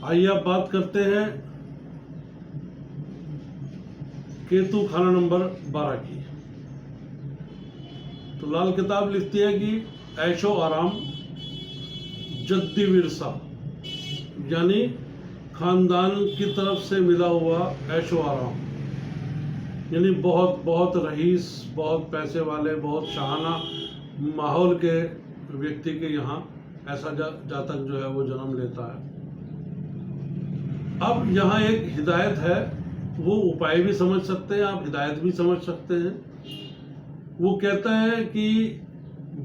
आइए अब बात करते हैं केतु खाना नंबर 12 की। तो लाल किताब लिखती है कि ऐशो आराम जद्दी विरसा, यानी खानदान की तरफ से मिला हुआ ऐशो आराम, यानी बहुत बहुत रईस, बहुत पैसे वाले, बहुत शाहाना माहौल के व्यक्ति के यहाँ ऐसा जातक जो है वो जन्म लेता है। अब यहाँ एक हिदायत है, वो उपाय भी समझ सकते हैं आप, हिदायत भी समझ सकते हैं। वो कहता है कि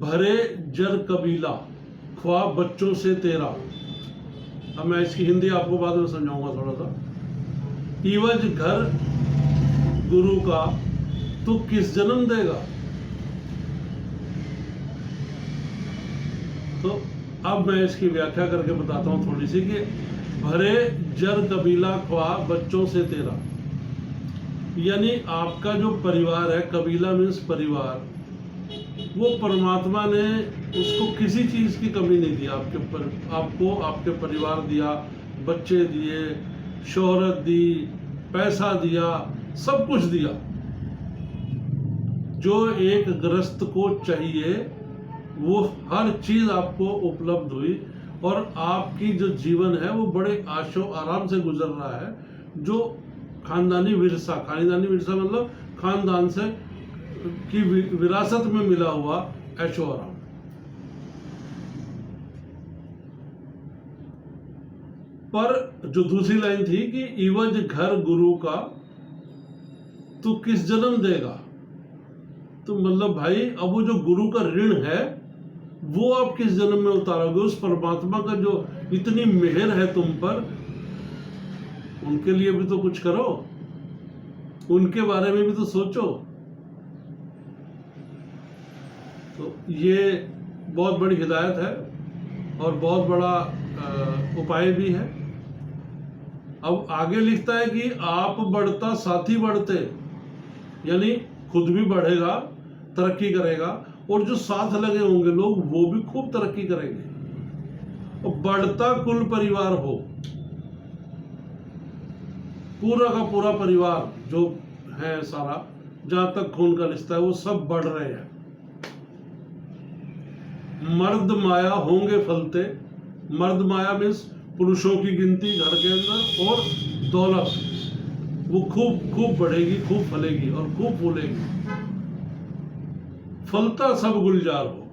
भरे जर कबीला ख्वाब बच्चों से तेरा। अब मैं इसकी हिंदी आपको बाद में समझाऊंगा थोड़ा सा। इवज घर गुरु का तू किस जन्म देगा। तो अब मैं इसकी व्याख्या करके बताता हूँ थोड़ी सी कि भरे जर कबीला ख्वाब बच्चों से तेरा, यानी आपका जो परिवार है, कबीला मीन्स परिवार, वो परमात्मा ने उसको किसी चीज़ की कमी नहीं दी। आपको आपके परिवार दिया, बच्चे दिए, शोहरत दी, पैसा दिया, सब कुछ दिया जो एक गृहस्थ को चाहिए, वो हर चीज़ आपको उपलब्ध हुई और आपकी जो जीवन है वो बड़े आशो आराम से गुजर रहा है। जो खानदानी विरसा मतलब खानदान से की विरासत में मिला हुआ ऐशो आराम। पर जो दूसरी लाइन थी कि इवज घर गुरु का तू किस जन्म देगा, तो मतलब भाई अब वो जो गुरु का ऋण है वो आप किस जन्म में उतारोगे। उस परमात्मा का जो इतनी मेहर है तुम पर, उनके लिए भी तो कुछ करो, उनके बारे में भी तो सोचो। तो ये बहुत बड़ी हिदायत है और बहुत बड़ा उपाय भी है। अब आगे लिखता है कि आप बढ़ता साथी बढ़ते, यानी खुद भी बढ़ेगा, तरक्की करेगा, और जो साथ लगे होंगे लोग वो भी खूब तरक्की करेंगे। और बढ़ता कुल परिवार हो, पूरा का पूरा परिवार जो है सारा, जहां तक खून का रिश्ता है, वो सब बढ़ रहे हैं। मर्द माया होंगे फलते, मर्द माया मीन्स पुरुषों की गिनती घर के अंदर, और दौलत वो खूब खूब बढ़ेगी, खूब फलेगी और खूब फूलेगी। फलता सब गुलजार हो।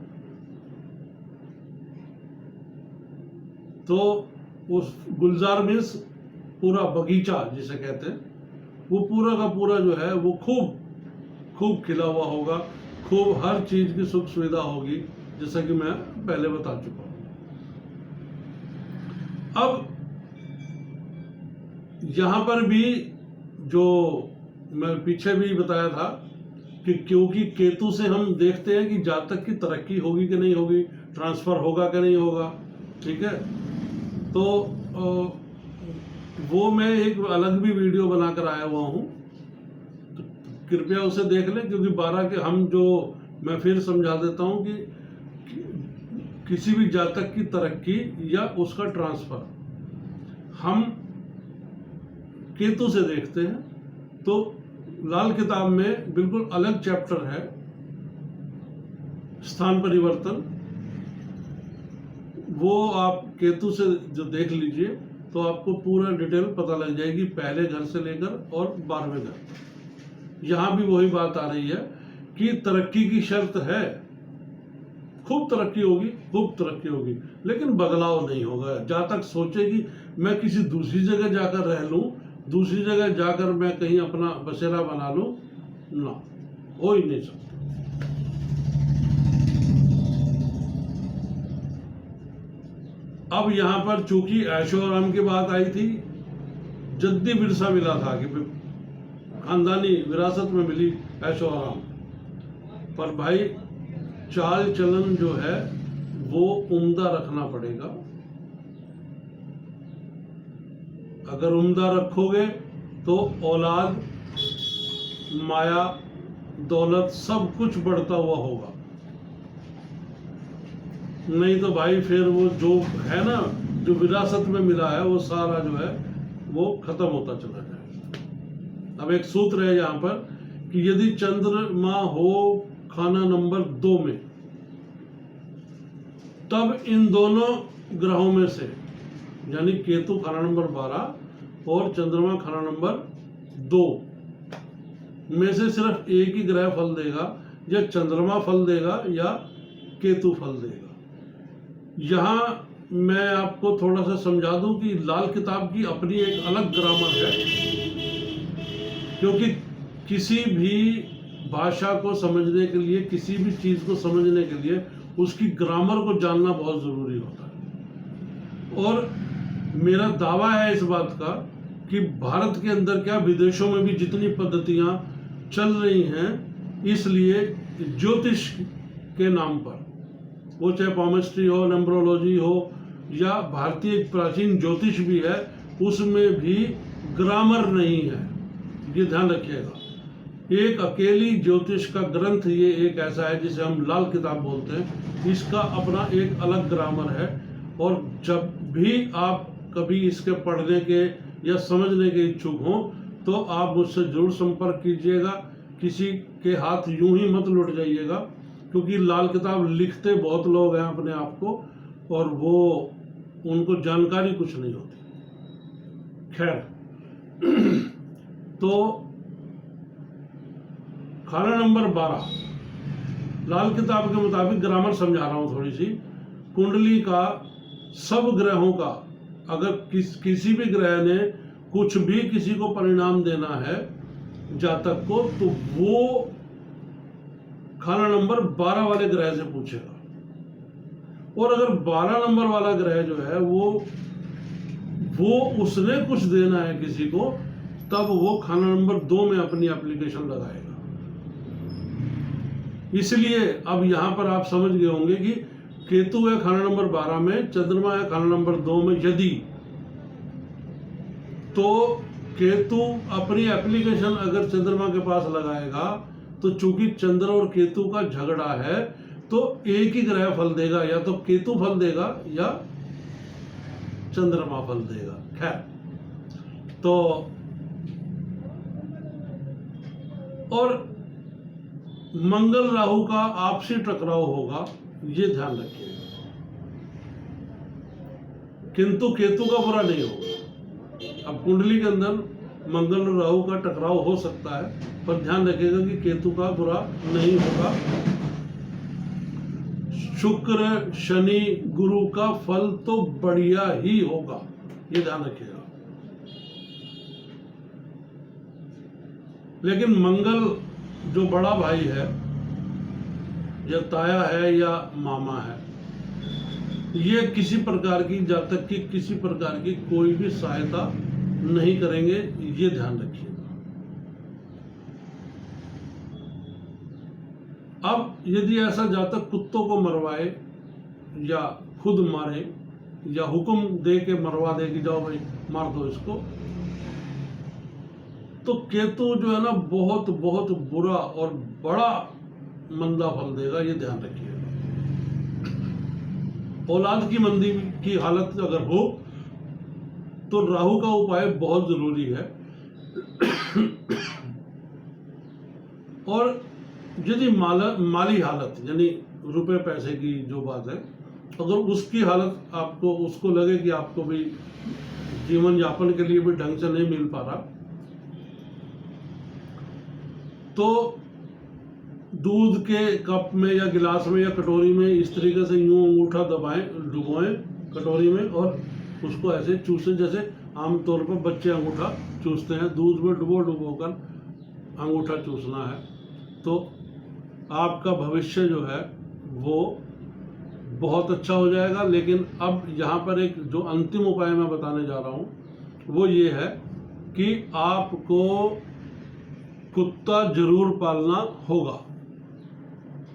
तो उस गुलजार मीन्स पूरा बगीचा जिसे कहते हैं, वो पूरा का पूरा जो है वो खूब खूब खिला हुआ होगा, खूब हर चीज की सुख सुविधा होगी, जैसा कि मैं पहले बता चुका हूं। अब यहां पर भी जो मैं पीछे भी बताया था कि क्योंकि केतु से हम देखते हैं कि जातक की तरक्की होगी कि नहीं होगी, ट्रांसफर होगा कि नहीं होगा, ठीक है। तो वो मैं एक अलग भी वीडियो बनाकर आया हुआ हूं, तो कृपया उसे देख लें। क्योंकि 12 के हम जो, मैं फिर समझा देता हूं कि किसी भी जातक की तरक्की या उसका ट्रांसफर हम केतु से देखते हैं। तो लाल किताब में बिल्कुल अलग चैप्टर है, स्थान परिवर्तन, वो आप केतु से जो देख लीजिए तो आपको पूरा डिटेल पता लग जाएगी, पहले घर से लेकर और 12वें घर। यहां भी वही बात आ रही है कि तरक्की की शर्त है, खूब तरक्की होगी, खूब तरक्की होगी, लेकिन बदलाव नहीं होगा। जातक सोचे कि मैं किसी दूसरी जगह जाकर रह लूं, दूसरी जगह जाकर मैं कहीं अपना बसेरा बना लूं, ना, हो ही नहीं सकता। अब यहां पर चूंकि ऐशो आराम की बात आई थी, जद्दी विरसा मिला था कि खानदानी विरासत में मिली ऐशो आराम, पर भाई चाल चलन जो है वो उम्दा रखना पड़ेगा। अगर उम्दा रखोगे तो औलाद, माया, दौलत सब कुछ बढ़ता हुआ होगा। नहीं तो भाई फिर वो जो है ना जो विरासत में मिला है वो सारा जो है वो खत्म होता चला जाएगा। अब एक सूत्र है यहाँ पर कि यदि चंद्रमा हो खाना नंबर 2 में, तब इन दोनों ग्रहों में से, यानी केतु खाना नंबर 12 और चंद्रमा खाना नंबर 2 में से सिर्फ एक ही ग्रह फल देगा, या चंद्रमा फल देगा या केतु फल देगा। यहाँ मैं आपको थोड़ा सा समझा दूं कि लाल किताब की अपनी एक अलग ग्रामर है, क्योंकि किसी भी भाषा को समझने के लिए, किसी भी चीज को समझने के लिए उसकी ग्रामर को जानना बहुत जरूरी होता है। और मेरा दावा है इस बात का कि भारत के अंदर क्या, विदेशों में भी जितनी पद्धतियां चल रही हैं, इसलिए ज्योतिष के नाम पर, वो चाहे पामिस्ट्री हो, नंबरोलॉजी हो, या भारतीय प्राचीन ज्योतिष भी है, उसमें भी ग्रामर नहीं है। ये ध्यान रखिएगा। एक अकेली ज्योतिष का ग्रंथ ये एक ऐसा है जिसे हम लाल किताब बोलते हैं, इसका अपना एक अलग ग्रामर है। और जब भी आप कभी इसके पढ़ने के या समझने के इच्छुक हों तो आप मुझसे जरूर संपर्क कीजिएगा। किसी के हाथ यूं ही मत लुट जाइएगा, क्योंकि लाल किताब लिखते बहुत लोग हैं अपने आप को, और वो उनको जानकारी कुछ नहीं होती। खैर, तो खाना नंबर 12 लाल किताब के मुताबिक, ग्रामर समझा रहा हूं थोड़ी सी, कुंडली का सब ग्रहों का, अगर किसी भी ग्रह ने कुछ भी किसी को परिणाम देना है जातक को, तो वो खाना नंबर 12 वाले ग्रह से पूछेगा। और अगर 12 नंबर वाला ग्रह जो है वो उसने कुछ देना है किसी को, तब वो खाना नंबर 2 में अपनी एप्लीकेशन लगाएगा। इसलिए अब यहां पर आप समझ गए होंगे कि केतु है खाना नंबर 12 में, चंद्रमा है खाना नंबर 2 में। यदि तो केतु अपनी एप्लीकेशन अगर चंद्रमा के पास लगाएगा, तो चूंकि चंद्र और केतु का झगड़ा है, तो एक ही ग्रह फल देगा, या तो केतु फल देगा या चंद्रमा फल देगा। खैर, तो और मंगल राहु का आपसी टकराव होगा, ये ध्यान रखिएगा। किंतु केतु का बुरा नहीं होगा। अब कुंडली के अंदर मंगल और राहु का टकराव हो सकता है, पर ध्यान रखिएगा कि केतु का बुरा नहीं होगा। शुक्र, शनि, गुरु का फल तो बढ़िया ही होगा, ये ध्यान रखिएगा। लेकिन मंगल जो बड़ा भाई है, या ताया है या मामा है, ये किसी प्रकार की, जातक की किसी प्रकार की कोई भी सहायता नहीं करेंगे, ये ध्यान रखिएगा। अब यदि ऐसा जातक कुत्तों को मरवाए या खुद मारे या हुक्म दे के मरवा दे कि जाओ भाई मार दो इसको, तो केतु जो है ना बहुत बहुत बुरा और बड़ा मंदा फल देगा, ये ध्यान रखिएगा। औलाद की मंदी की हालत अगर हो तो राहु का उपाय बहुत जरूरी है। और यदि माली हालत, यानी रुपए पैसे की जो बात है, अगर उसकी हालत आपको, उसको लगे कि आपको भी जीवन यापन के लिए भी ढंग से नहीं मिल पा रहा, तो दूध के कप में या गिलास में या कटोरी में इस तरीके से यूं अंगूठा दबाएं, डुबोएं कटोरी में, और उसको ऐसे चूसें जैसे आमतौर पर बच्चे अंगूठा चूसते हैं। दूध में डुबो कर अंगूठा चूसना है, तो आपका भविष्य जो है वो बहुत अच्छा हो जाएगा। लेकिन अब यहाँ पर एक जो अंतिम उपाय मैं बताने जा रहा हूँ वो ये है कि आपको कुत्ता जरूर पालना होगा।